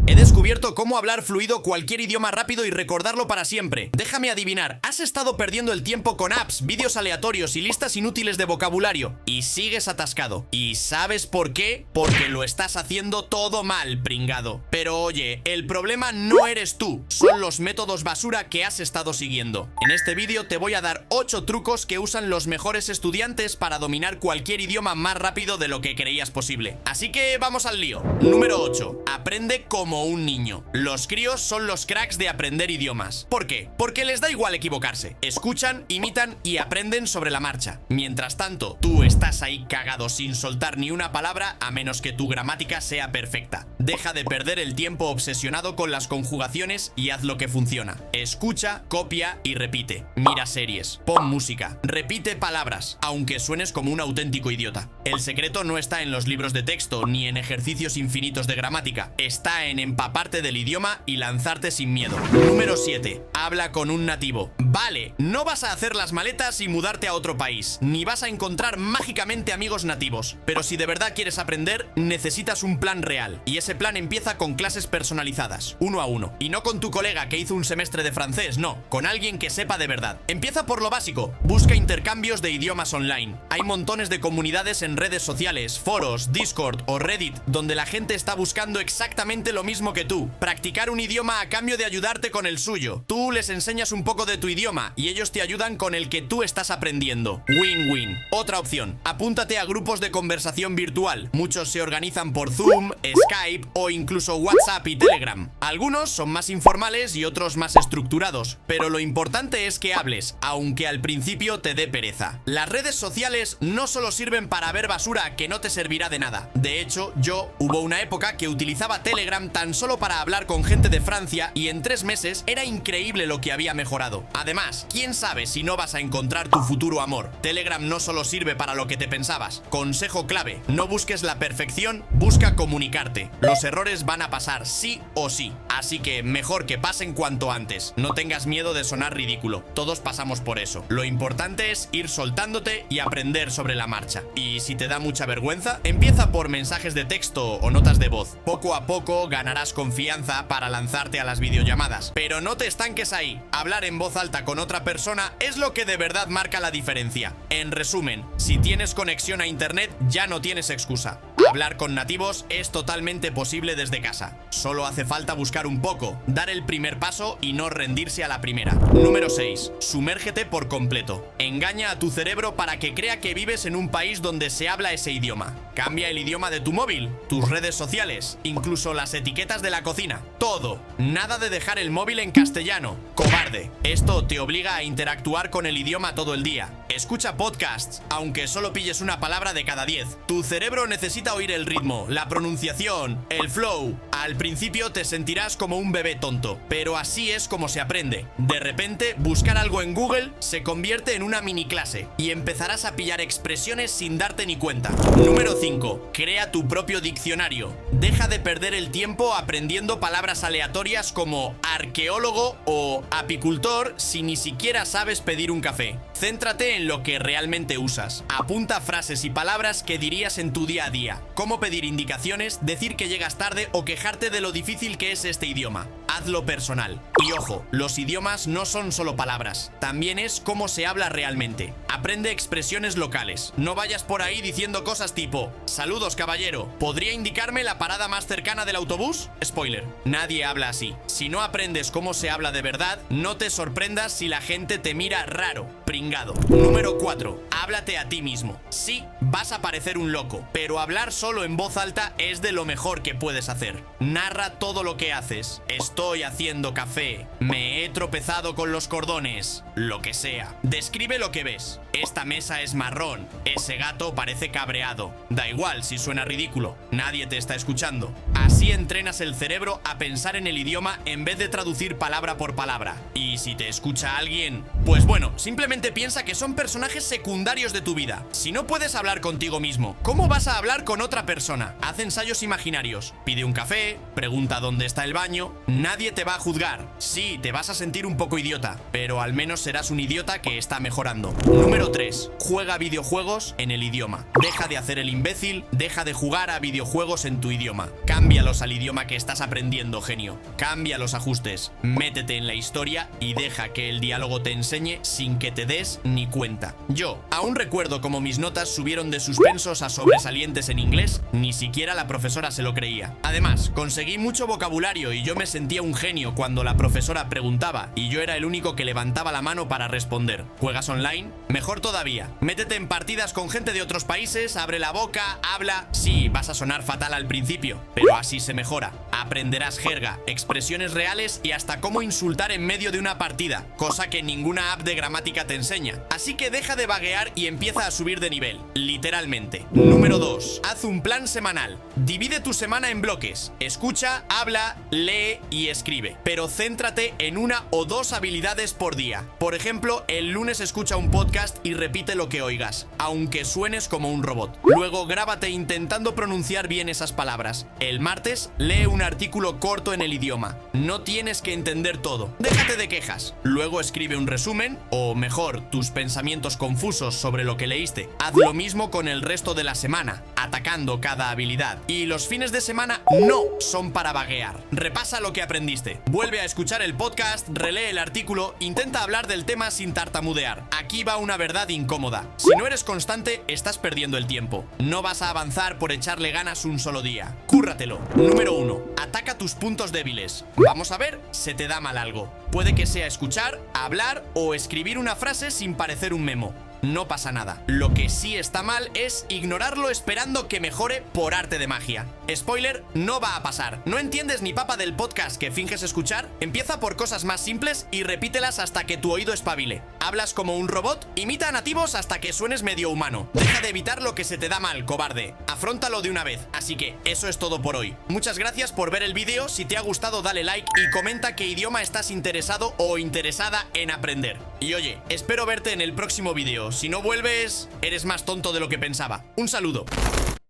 He descubierto cómo hablar fluido cualquier idioma rápido y recordarlo para siempre. Déjame adivinar, has estado perdiendo el tiempo con apps, vídeos aleatorios y listas inútiles de vocabulario y sigues atascado. ¿Y sabes por qué? Porque lo estás haciendo todo mal, pringado. Pero oye, el problema no eres tú, son los métodos basura que has estado siguiendo. En este vídeo te voy a dar 8 trucos que usan los mejores estudiantes para dominar cualquier idioma más rápido de lo que creías posible. Así que vamos al lío. Número 8. Aprende como un niño. Los críos son los cracks de aprender idiomas. ¿Por qué? Porque les da igual equivocarse. Escuchan, imitan y aprenden sobre la marcha. Mientras tanto, tú estás ahí cagado sin soltar ni una palabra a menos que tu gramática sea perfecta. Deja de perder el tiempo obsesionado con las conjugaciones y haz lo que funciona. Escucha, copia y repite. Mira series, pon música, repite palabras, aunque suenes como un auténtico idiota. El secreto no está en los libros de texto ni en ejercicios infinitos de gramática. Está en empaparte del idioma y lanzarte sin miedo. Número 7. Habla con un nativo. Vale, no vas a hacer las maletas y mudarte a otro país, ni vas a encontrar mágicamente amigos nativos. Pero si de verdad quieres aprender, necesitas un plan real. Y ese plan empieza con clases personalizadas, 1 a 1. Y no con tu colega que hizo un semestre de francés, no, con alguien que sepa de verdad. Empieza por lo básico. Busca intercambios de idiomas online. Hay montones de comunidades en redes sociales, foros, Discord o Reddit, donde la gente está buscando exactamente lo mismo que tú. Practicar un idioma a cambio de ayudarte con el suyo. Tú les enseñas un poco de tu idioma y ellos te ayudan con el que tú estás aprendiendo. Win-win. Otra opción. Apúntate a grupos de conversación virtual. Muchos se organizan por Zoom, Skype o incluso WhatsApp y Telegram. Algunos son más informales y otros más estructurados, pero lo importante es que hables, aunque al principio te dé pereza. Las redes sociales no solo sirven para ver basura que no te servirá de nada. De hecho, hubo una época que utilizaba Telegram tan solo para hablar con gente de Francia y en 3 meses era increíble lo que había mejorado. Además, quién sabe si no vas a encontrar tu futuro amor. Telegram no solo sirve para lo que te pensabas. Consejo clave: no busques la perfección, busca comunicarte. Los errores van a pasar sí o sí, así que mejor que pasen cuanto antes. No tengas miedo de sonar ridículo, todos pasamos por eso. Lo importante es ir soltándote y aprender sobre la marcha. Y si te da mucha vergüenza, empieza por mensajes de texto o notas de voz. Poco a poco ganarás confianza para lanzarte a las videollamadas. Pero no te estanques ahí. Hablar en voz alta con otra persona es lo que de verdad marca la diferencia. En resumen, si tienes conexión a internet, ya no tienes excusa. Hablar con nativos es totalmente posible desde casa. Solo hace falta buscar un poco, dar el primer paso y no rendirse a la primera. Número 6. Sumérgete por completo. Engaña a tu cerebro para que crea que vives en un país donde se habla ese idioma. Cambia el idioma de tu móvil, tus redes sociales, incluso las etiquetas de la cocina. Todo. Nada de dejar el móvil en castellano. Cobarde. Esto te obliga a interactuar con el idioma todo el día. Escucha podcasts, aunque solo pilles una palabra de cada 10. Tu cerebro necesita oír el ritmo, la pronunciación, el flow. Al principio te sentirás como un bebé tonto, pero así es como se aprende. De repente, buscar algo en Google se convierte en una mini clase y empezarás a pillar expresiones sin darte ni cuenta. Número 5. Crea tu propio diccionario. Deja de perder el tiempo aprendiendo palabras aleatorias como arqueólogo o apicultor si ni siquiera sabes pedir un café. Céntrate en lo que realmente usas. Apunta frases y palabras que dirías en tu día a día. Cómo pedir indicaciones, decir que llegas tarde o quejarte de lo difícil que es este idioma. Hazlo personal. Y ojo, los idiomas no son solo palabras, también es cómo se habla realmente. Aprende expresiones locales. No vayas por ahí diciendo cosas tipo: saludos, caballero, ¿podría indicarme la parada más cercana del autobús? Spoiler, nadie habla así. Si no aprendes cómo se habla de verdad, no te sorprendas si la gente te mira raro, pringado. Número 4. Háblate a ti mismo. Sí, vas a parecer un loco, pero hablar solo en voz alta es de lo mejor que puedes hacer. Narra todo lo que haces. Estoy haciendo café. Me he tropezado con los cordones. Lo que sea. Describe lo que ves. Esta mesa es marrón. Ese gato parece cabreado. Da igual si suena ridículo. Nadie te está escuchando. Así entrenas el cerebro a pensar en el idioma en vez de traducir palabra por palabra. Y si te escucha alguien, pues bueno, simplemente piensa que son personajes secundarios de tu vida. Si no puedes hablar contigo mismo, ¿cómo vas a hablar con otra persona? Haz ensayos imaginarios. Pide un café, pregunta dónde está el baño. Nadie te va a juzgar. Sí, te vas a sentir un poco idiota, pero al menos serás un idiota que está mejorando. Número 3. Juega videojuegos en el idioma. Deja de hacer el imbécil, deja de jugar a videojuegos en tu idioma. Cámbialos al idioma que estás aprendiendo, genio. Cambia los ajustes, métete en la historia y deja que el diálogo te enseñe sin que te des ni cuenta. Yo aún recuerdo cómo mis notas subieron de suspensos a sobresalientes en inglés, ni siquiera la profesora se lo creía. Además, conseguí mucho vocabulario y yo me sentía un genio cuando la profesora preguntaba y yo era el único que levantaba la mano para responder. ¿Juegas online? Mejor todavía, métete en partidas con gente de otros países, abre la boca, habla. Sí, vas a sonar fatal al principio, pero así se mejora. Aprenderás jerga, expresiones reales y hasta cómo insultar en medio de una partida, cosa que ninguna app de gramática te enseña. Así que deja de vaguear y empieza a subir de nivel, literalmente. Número 2. Haz un plan semanal. Divide tu semana en bloques. Escucha, habla, lee y escribe. Pero céntrate en una o dos habilidades por día. Por ejemplo, el lunes escucha un podcast y repite lo que oigas, aunque suenes como un robot. Luego grábate intentando pronunciar bien esas palabras. El martes lee un artículo corto en el idioma. No tienes que entender todo. Déjate de quejas. Luego escribe un resumen, o mejor, tus pensamientos confusos sobre lo que leíste. Haz lo mismo con el resto de la semana, atacando cada habilidad. Y los fines de semana no son para vaguear. Repasa lo que aprendiste. Vuelve a escuchar el podcast, relee el artículo, intenta hablar del tema sin tartamudear. Aquí va una verdad incómoda. Si no eres constante, estás perdiendo el tiempo. No vas a avanzar por echarle ganas un solo día. Cúrratelo. Número 1. Ataca tus puntos débiles. Vamos a ver, se te da mal algo. Puede que sea escuchar, hablar o escribir una frase sin parecer un memo. No pasa nada. Lo que sí está mal es ignorarlo esperando que mejore por arte de magia. Spoiler, no va a pasar. ¿No entiendes ni papa del podcast que finges escuchar? Empieza por cosas más simples y repítelas hasta que tu oído espabile. ¿Hablas como un robot? Imita a nativos hasta que suenes medio humano. Deja de evitar lo que se te da mal, cobarde. Afróntalo de una vez. Así que eso es todo por hoy. Muchas gracias por ver el vídeo. Si te ha gustado, dale like y comenta qué idioma estás interesado o interesada en aprender. Y oye, espero verte en el próximo vídeo. Si no vuelves, eres más tonto de lo que pensaba. Un saludo.